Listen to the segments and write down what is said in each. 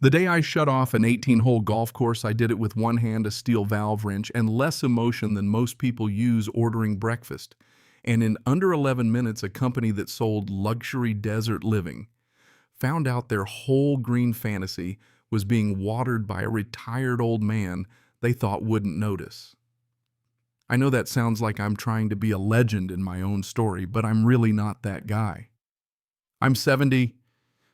The day I shut off an 18-hole golf course, I did it with one hand, a steel valve wrench, and less emotion than most people use ordering breakfast. And in under 11 minutes, a company that sold luxury desert living found out their whole green fantasy was being watered by a retired old man they thought wouldn't notice. I know that sounds like I'm trying to be a legend in my own story, but I'm really not that guy. I'm 70.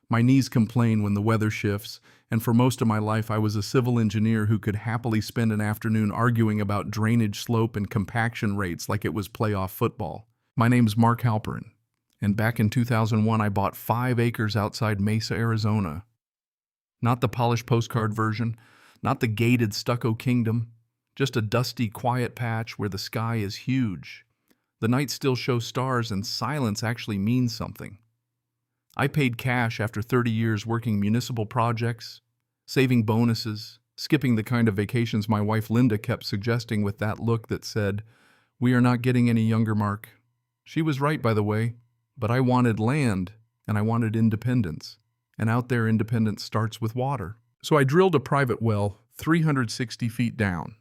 My knees complain when the weather shifts, and for most of my life I was a civil engineer who could happily spend an afternoon arguing about drainage slope and compaction rates like it was playoff football. My name's Mark Halperin, and back in 2001 I bought 5 acres outside Mesa, Arizona. Not the polished postcard version, not the gated stucco kingdom, just a dusty, quiet patch where the sky is huge. The night still shows stars and silence actually means something. I paid cash after 30 years working municipal projects, saving bonuses, skipping the kind of vacations my wife Linda kept suggesting with that look that said, "We are not getting any younger, Mark." She was right, by the way, but I wanted land and I wanted independence. And out there, independence starts with water. So I drilled a private well 360 feet down.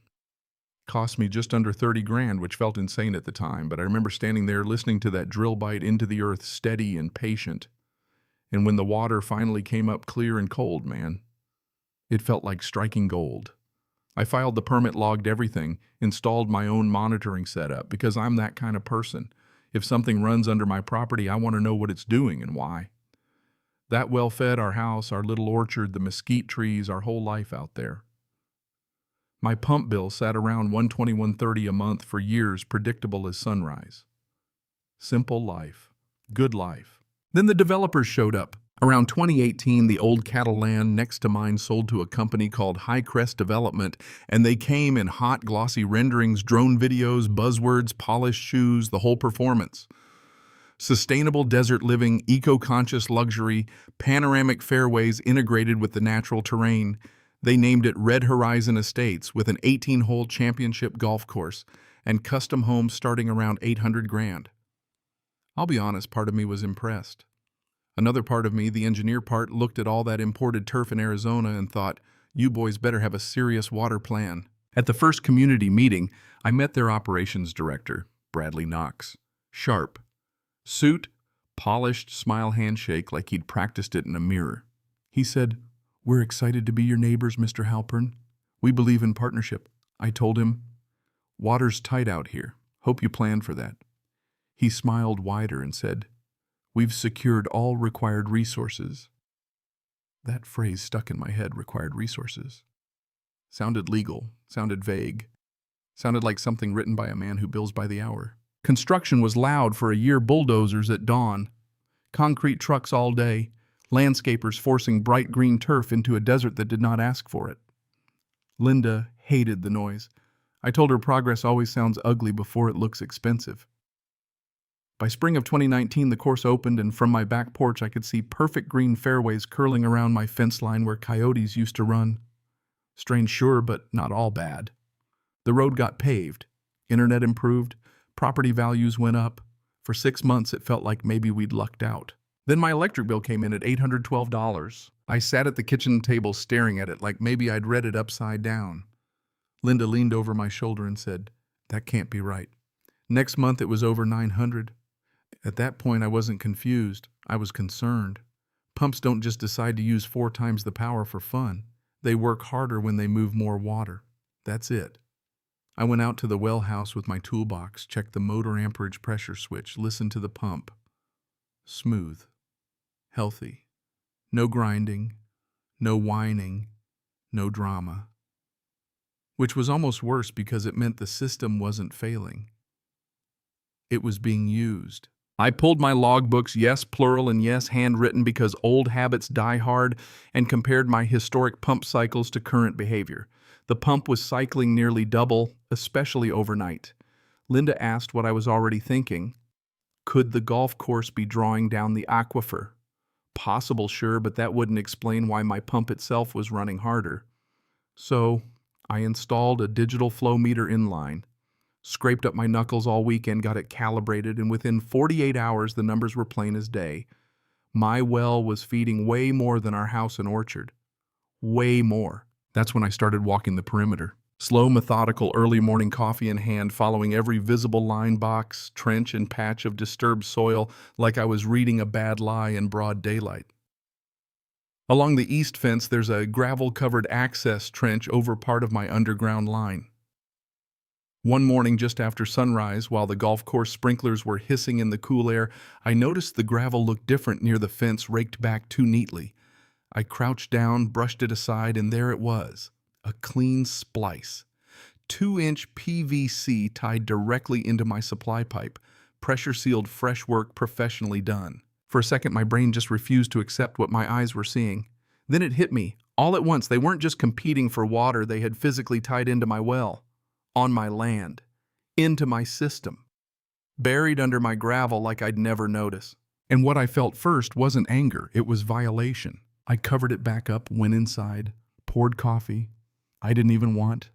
Cost me just under 30 grand, which felt insane at the time, but I remember standing there listening to that drill bite into the earth, steady and patient. And when the water finally came up clear and cold, man, it felt like striking gold. I filed the permit, logged everything, installed my own monitoring setup, because I'm that kind of person. If something runs under my property, I want to know what it's doing and why. That well fed our house, our little orchard, the mesquite trees, our whole life out there. My pump bill sat around $120–130 a month for years, predictable as sunrise. Simple life. Good life. Then the developers showed up. Around 2018, the old cattle land next to mine sold to a company called High Crest Development, and they came in hot, glossy renderings, drone videos, buzzwords, polished shoes, the whole performance. Sustainable desert living, eco-conscious luxury, panoramic fairways integrated with the natural terrain. They named it Red Horizon Estates, with an 18-hole championship golf course and custom homes starting around 800 grand. I'll be honest, part of me was impressed. Another part of me, the engineer part, looked at all that imported turf in Arizona and thought, you boys better have a serious water plan. At the first community meeting, I met their operations director, Bradley Knox. Sharp. Suit, polished, smile handshake like he'd practiced it in a mirror. He said, "We're excited to be your neighbors, Mr. Halpern. We believe in partnership." I told him, "Water's tight out here. Hope you planned for that." He smiled wider and said, "We've secured all required resources." That phrase stuck in my head, required resources. Sounded legal, sounded vague, sounded like something written by a man who bills by the hour. Construction was loud for a year, bulldozers at dawn, concrete trucks all day, landscapers forcing bright green turf into a desert that did not ask for it. Linda hated the noise. I told her progress always sounds ugly before it looks expensive. By spring of 2019, the course opened, and from my back porch I could see perfect green fairways curling around my fence line where coyotes used to run. Strange, sure, but not all bad. The road got paved, internet improved, property values went up. For 6 months it felt like maybe we'd lucked out. Then my electric bill came in at $812. I sat at the kitchen table staring at it like maybe I'd read it upside down. Linda leaned over my shoulder and said, "That can't be right." Next month it was over $900. At that point I wasn't confused, I was concerned. Pumps don't just decide to use 4 times the power for fun. They work harder when they move more water. That's it. I went out to the well house with my toolbox, checked the motor amperage pressure switch, listened to the pump. Smooth. Healthy. No grinding. No whining. No drama. Which was almost worse because it meant the system wasn't failing. It was being used. I pulled my logbooks, yes plural and yes handwritten, because old habits die hard, and compared my historic pump cycles to current behavior. The pump was cycling nearly double, especially overnight. Linda asked what I was already thinking. Could the golf course be drawing down the aquifer? Possible, sure, but that wouldn't explain why my pump itself was running harder. So I installed a digital flow meter inline. Scraped up my knuckles all weekend, got it calibrated, and within 48 hours the numbers were plain as day. My well was feeding way more than our house and orchard. Way more. That's when I started walking the perimeter. Slow, methodical, early morning coffee in hand, following every visible line, box, trench, and patch of disturbed soil like I was reading a bad lie in broad daylight. Along the east fence, there's a gravel-covered access trench over part of my underground line. One morning just after sunrise, while the golf course sprinklers were hissing in the cool air, I noticed the gravel looked different near the fence, raked back too neatly. I crouched down, brushed it aside, and there it was, a clean splice. 2-inch PVC tied directly into my supply pipe, pressure-sealed fresh work professionally done. For a second, my brain just refused to accept what my eyes were seeing. Then it hit me. All at once, they weren't just competing for water, they had physically tied into my well, on my land, into my system, buried under my gravel like I'd never notice. And what I felt first wasn't anger, it was violation. I covered it back up, went inside, poured coffee I didn't even want.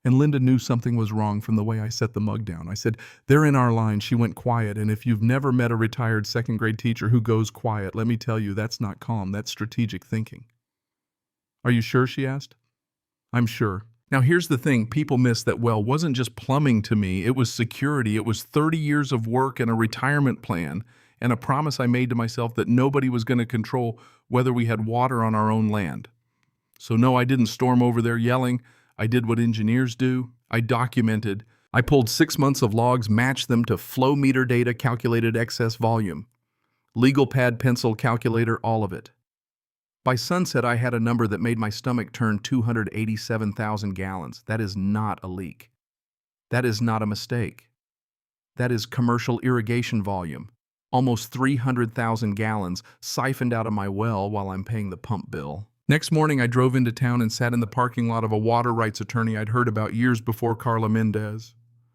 And Linda knew something was wrong from the way I set the mug down. I said, "They're in our line." She went quiet, and if you've never met a retired second-grade teacher who goes quiet, let me tell you, that's not calm, that's strategic thinking. "Are you sure?" she asked. "I'm sure." Now here's the thing people miss: that well wasn't just plumbing to me, it was security. It was 30 years of work and a retirement plan, and a promise I made to myself that nobody was going to control whether we had water on our own land. So no, I didn't storm over there yelling. I did what engineers do. I documented. I pulled 6 months of logs, matched them to flow meter data, calculated excess volume. Legal pad, pencil, calculator, all of it. By sunset, I had a number that made my stomach turn: 287,000 gallons. That is not a leak. That is not a mistake. That is commercial irrigation volume. Almost 300,000 gallons siphoned out of my well while I'm paying the pump bill. Next morning, I drove into town and sat in the parking lot of a water rights attorney I'd heard about years before, Carla Mendez.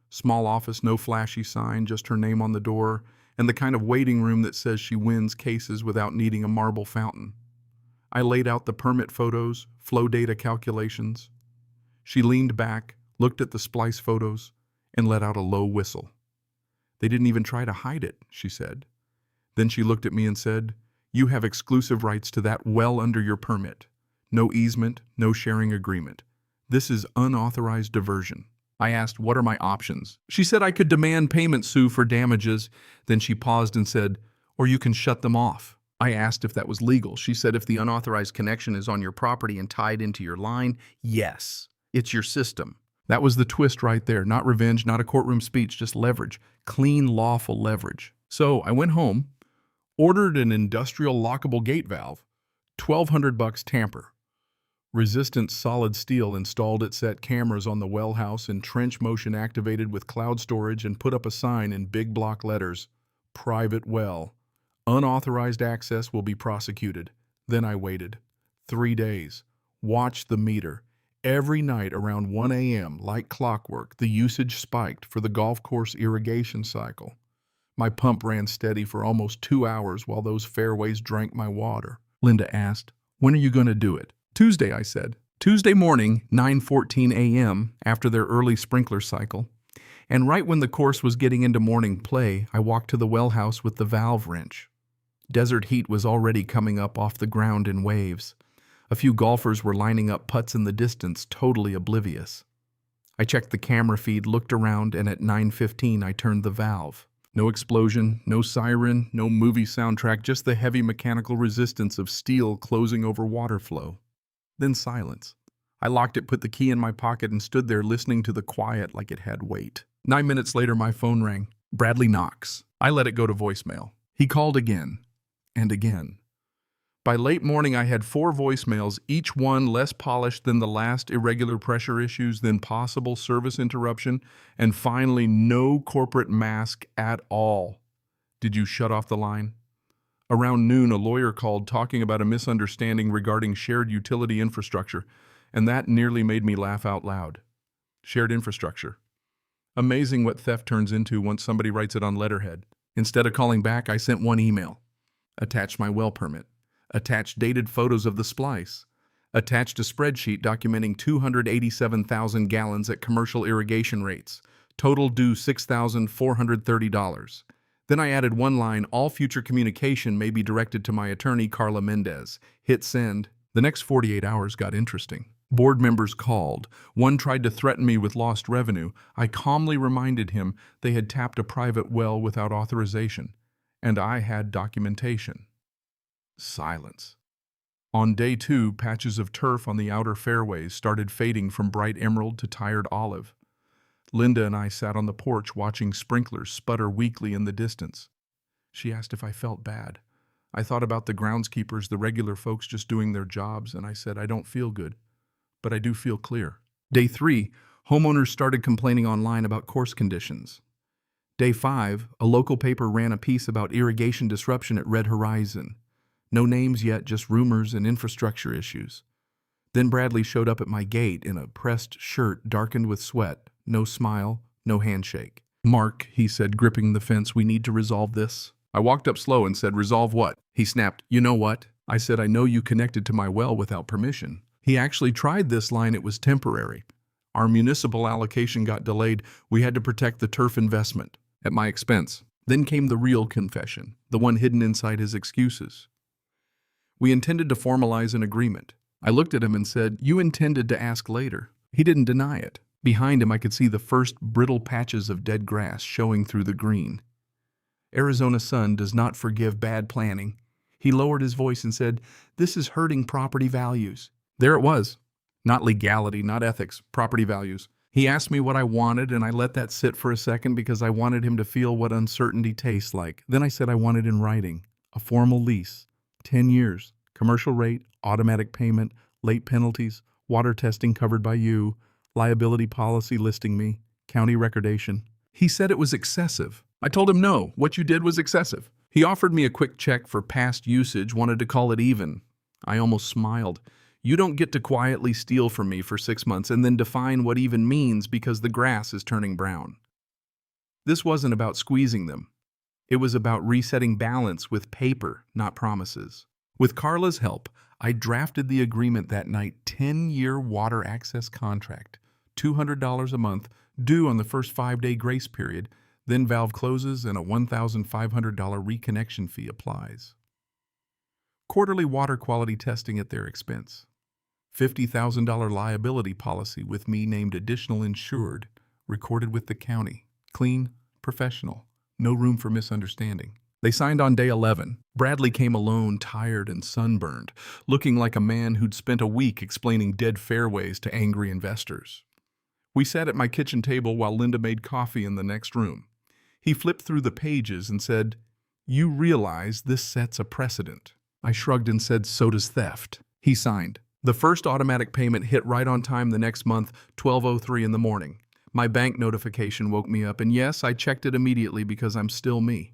Small office, no flashy sign, just her name on the door, and the kind of waiting room that says she wins cases without needing a marble fountain. I laid out the permit photos, flow data calculations. She leaned back, looked at the splice photos, and let out a low whistle. "They didn't even try to hide it," she said. Then she looked at me and said, "You have exclusive rights to that well under your permit. No easement, no sharing agreement. This is unauthorized diversion." I asked, "What are my options?" She said I could demand payment, sue for damages. Then she paused and said, "Or you can shut them off." I asked if that was legal. She said, "If the unauthorized connection is on your property and tied into your line, yes, it's your system." That was the twist right there. Not revenge, not a courtroom speech, just leverage. Clean, lawful leverage. So I went home, ordered an industrial lockable gate valve, $1,200 Tamper. Resistant solid steel installed it, set cameras on the well house and trench motion activated with cloud storage, and put up a sign in big block letters: "Private well. Unauthorized access will be prosecuted." Then I waited. 3 days. Watched the meter. Every night around 1 a.m., like clockwork, the usage spiked for the golf course irrigation cycle. My pump ran steady for almost 2 hours while those fairways drank my water. Linda asked, "When are you going to do it?" "Tuesday," I said. Tuesday morning, 9:14 a.m., after their early sprinkler cycle. And right when the course was getting into morning play, I walked to the well house with the valve wrench. Desert heat was already coming up off the ground in waves. A few golfers were lining up putts in the distance, totally oblivious. I checked the camera feed, looked around, and at 9:15 I turned the valve. No explosion, no siren, no movie soundtrack, just the heavy mechanical resistance of steel closing over water flow. Then silence. I locked it, put the key in my pocket, and stood there listening to the quiet like it had weight. 9 minutes later, my phone rang. Bradley Knox. I let it go to voicemail. He called again and again. By late morning, I had 4 voicemails, each one less polished than the last: irregular pressure issues, then possible service interruption, and finally no corporate mask at all. "Did you shut off the line?" Around noon, a lawyer called talking about a misunderstanding regarding shared utility infrastructure, and that nearly made me laugh out loud. Shared infrastructure. Amazing what theft turns into once somebody writes it on letterhead. Instead of calling back, I sent one email. Attached my well permit. Attached dated photos of the splice. Attached a spreadsheet documenting 287,000 gallons at commercial irrigation rates. Total due $6,430. Then I added one line: "All future communication may be directed to my attorney, Carla Mendez." Hit send. The next 48 hours got interesting. Board members called. One tried to threaten me with lost revenue. I calmly reminded him they had tapped a private well without authorization, and I had documentation. Silence. On day 2, patches of turf on the outer fairways started fading from bright emerald to tired olive. Linda and I sat on the porch watching sprinklers sputter weakly in the distance. She asked if I felt bad. I thought about the groundskeepers, the regular folks just doing their jobs, and I said, I don't feel good, but I do feel clear. Day 3, homeowners started complaining online about course conditions. Day 5, a local paper ran a piece about irrigation disruption at Red Horizon. No names yet, just rumors and infrastructure issues. Then Bradley showed up at my gate in a pressed shirt darkened with sweat. No smile, no handshake. Mark, he said, gripping the fence, we need to resolve this. I walked up slow and said, resolve what? He snapped, you know what? I said, I know you connected to my well without permission. He actually tried this line, it was temporary. Our municipal allocation got delayed. We had to protect the turf investment, at my expense. Then came the real confession, the one hidden inside his excuses. We intended to formalize an agreement. I looked at him and said, you intended to ask later. He didn't deny it. Behind him I could see the first brittle patches of dead grass showing through the green. Arizona sun does not forgive bad planning. He lowered his voice and said, this is hurting property values. There it was. Not legality, not ethics, property values. He asked me what I wanted, and I let that sit for a second because I wanted him to feel what uncertainty tastes like. Then I said I wanted in writing, a formal lease, 10 years, commercial rate, automatic payment, late penalties, water testing covered by you, liability policy listing me, county recordation. He said it was excessive. I told him no, what you did was excessive. He offered me a quick check for past usage, wanted to call it even. I almost smiled. You don't get to quietly steal from me for 6 months and then define what even means because the grass is turning brown. This wasn't about squeezing them. It was about resetting balance with paper, not promises. With Carla's help, I drafted the agreement that night, 10-year water access contract, $200 a month, due on the first 5-day grace period, then valve closes and a $1,500 reconnection fee applies. Quarterly water quality testing at their expense. $50,000 liability policy with me named additional insured, recorded with the county. Clean, professional, no room for misunderstanding. They signed on day 11. Bradley came alone, tired and sunburned, looking like a man who'd spent a week explaining dead fairways to angry investors. We sat at my kitchen table while Linda made coffee in the next room. He flipped through the pages and said, you realize this sets a precedent. I shrugged and said, so does theft. He signed. The first automatic payment hit right on time the next month, 12:03 in the morning. My bank notification woke me up, and yes, I checked it immediately because I'm still me.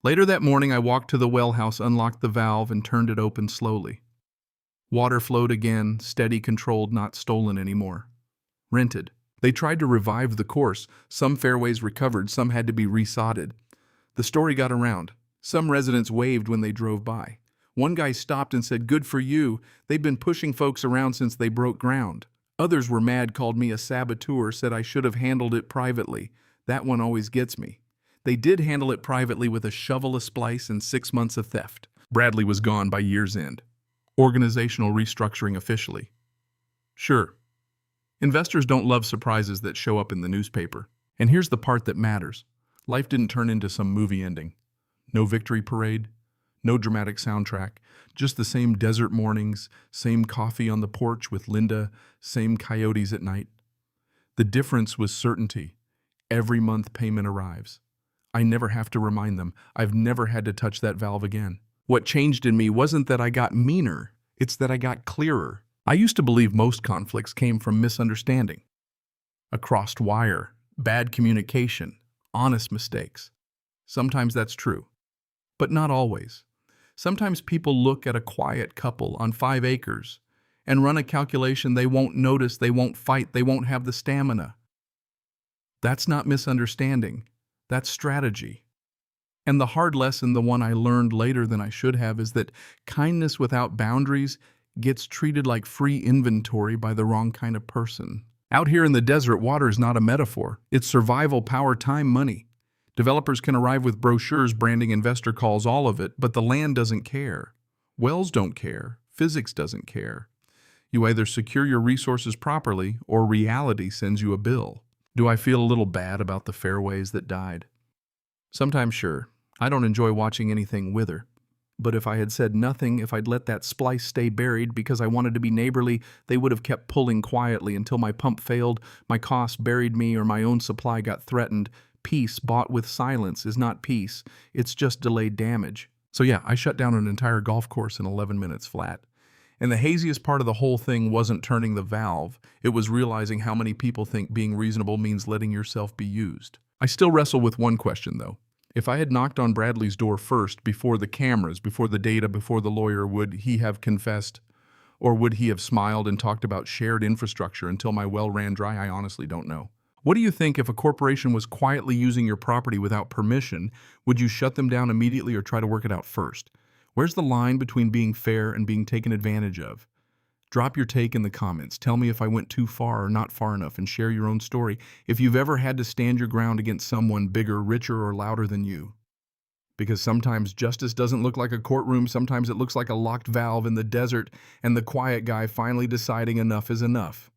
Later that morning, I walked to the well house, unlocked the valve, and turned it open slowly. Water flowed again, steady, controlled, not stolen anymore. Rented. They tried to revive the course. Some fairways recovered, some had to be resodded. The story got around. Some residents waved when they drove by. One guy stopped and said, good for you. They've been pushing folks around since they broke ground. Others were mad, called me a saboteur, said I should have handled it privately. That one always gets me. They did handle it privately with a shovel, a splice, and 6 months of theft. Bradley was gone by year's end. Organizational restructuring officially. Sure. Investors don't love surprises that show up in the newspaper. And here's the part that matters. Life didn't turn into some movie ending. No victory parade, no dramatic soundtrack, just the same desert mornings, same coffee on the porch with Linda, same coyotes at night. The difference was certainty. Every month payment arrives. I never have to remind them. I've never had to touch that valve again. What changed in me wasn't that I got meaner, it's that I got clearer. I used to believe most conflicts came from misunderstanding. A crossed wire, bad communication, honest mistakes. Sometimes that's true, but not always. Sometimes people look at a quiet couple on 5 acres and run a calculation they won't notice, they won't fight, they won't have the stamina. That's not misunderstanding, that's strategy. And the hard lesson, the one I learned later than I should have, is that kindness without boundaries gets treated like free inventory by the wrong kind of person. Out here in the desert, water is not a metaphor. It's survival, power, time, money. Developers can arrive with brochures, branding, investor calls, all of it, but the land doesn't care. Wells don't care. Physics doesn't care. You either secure your resources properly or reality sends you a bill. Do I feel a little bad about the fairways that died? Sometimes, sure. I don't enjoy watching anything wither. But if I had said nothing, if I'd let that splice stay buried because I wanted to be neighborly, they would have kept pulling quietly until my pump failed, my costs buried me, or my own supply got threatened. Peace bought with silence is not peace. It's just delayed damage. So yeah, I shut down an entire golf course in 11 minutes flat. And the haziest part of the whole thing wasn't turning the valve. It was realizing how many people think being reasonable means letting yourself be used. I still wrestle with one question, though. If I had knocked on Bradley's door first, before the cameras, before the data, before the lawyer, would he have confessed? Or would he have smiled and talked about shared infrastructure until my well ran dry? I honestly don't know. What do you think if a corporation was quietly using your property without permission? Would you shut them down immediately or try to work it out first? Where's the line between being fair and being taken advantage of? Drop your take in the comments. Tell me if I went too far or not far enough, and share your own story if you've ever had to stand your ground against someone bigger, richer, or louder than you. Because sometimes justice doesn't look like a courtroom, sometimes it looks like a locked valve in the desert and the quiet guy finally deciding enough is enough.